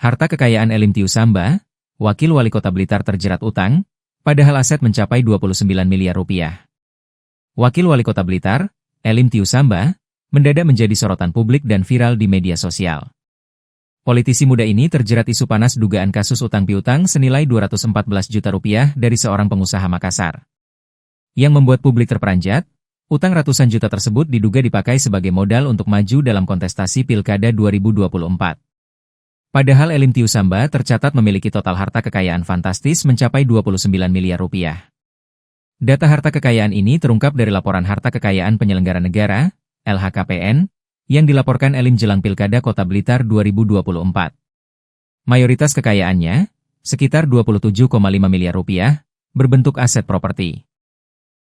Harta kekayaan Elim Tiusamba, Wakil Wali Kota Blitar terjerat utang, padahal aset mencapai 29 miliar rupiah. Wakil Wali Kota Blitar, Elim Tiusamba, mendadak menjadi sorotan publik dan viral di media sosial. Politisi muda ini terjerat isu panas dugaan kasus utang piutang senilai 214 juta rupiah dari seorang pengusaha Makassar. Yang membuat publik terperanjat, utang ratusan juta tersebut diduga dipakai sebagai modal untuk maju dalam kontestasi Pilkada 2024. Padahal Elim Tiusamba tercatat memiliki total harta kekayaan fantastis mencapai 29 miliar rupiah. Data harta kekayaan ini terungkap dari laporan harta kekayaan penyelenggara negara, LHKPN, yang dilaporkan Elim jelang Pilkada Kota Blitar 2024. Mayoritas kekayaannya, sekitar 27,5 miliar rupiah, berbentuk aset properti.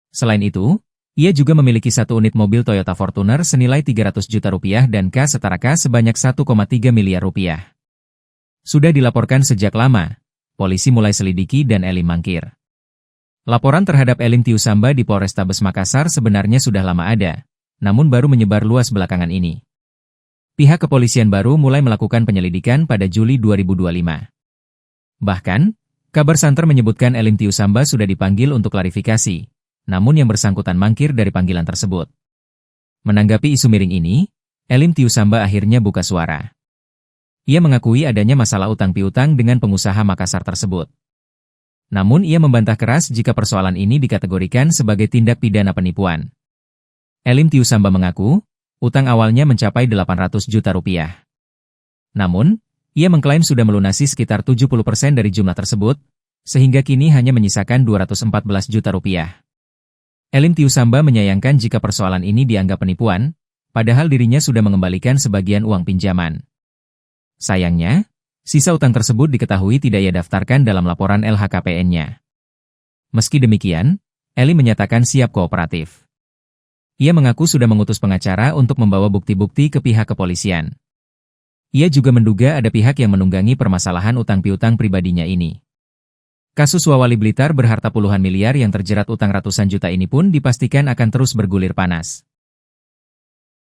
Selain itu, ia juga memiliki satu unit mobil Toyota Fortuner senilai 300 juta rupiah dan kas setara kas sebanyak 1,3 miliar rupiah. Sudah dilaporkan sejak lama, polisi mulai selidiki dan Elim mangkir. Laporan terhadap Elim Tiusamba di Polrestabes Makassar sebenarnya sudah lama ada, namun baru menyebar luas belakangan ini. Pihak kepolisian baru mulai melakukan penyelidikan pada Juli 2025. Bahkan, kabar santer menyebutkan Elim Tiusamba sudah dipanggil untuk klarifikasi, namun yang bersangkutan mangkir dari panggilan tersebut. Menanggapi isu miring ini, Elim Tiusamba akhirnya buka suara. Ia mengakui adanya masalah utang piutang dengan pengusaha Makassar tersebut. Namun ia membantah keras jika persoalan ini dikategorikan sebagai tindak pidana penipuan. Elim Tiusamba mengaku, utang awalnya mencapai 800 juta rupiah. Namun, ia mengklaim sudah melunasi sekitar 70% dari jumlah tersebut, sehingga kini hanya menyisakan 214 juta rupiah. Elim Tiusamba menyayangkan jika persoalan ini dianggap penipuan, padahal dirinya sudah mengembalikan sebagian uang pinjaman. Sayangnya, sisa utang tersebut diketahui tidak ia daftarkan dalam laporan LHKPN-nya. Meski demikian, Elim menyatakan siap kooperatif. Ia mengaku sudah mengutus pengacara untuk membawa bukti-bukti ke pihak kepolisian. Ia juga menduga ada pihak yang menunggangi permasalahan utang piutang pribadinya ini. Kasus Wali Blitar berharta puluhan miliar yang terjerat utang ratusan juta ini pun dipastikan akan terus bergulir panas.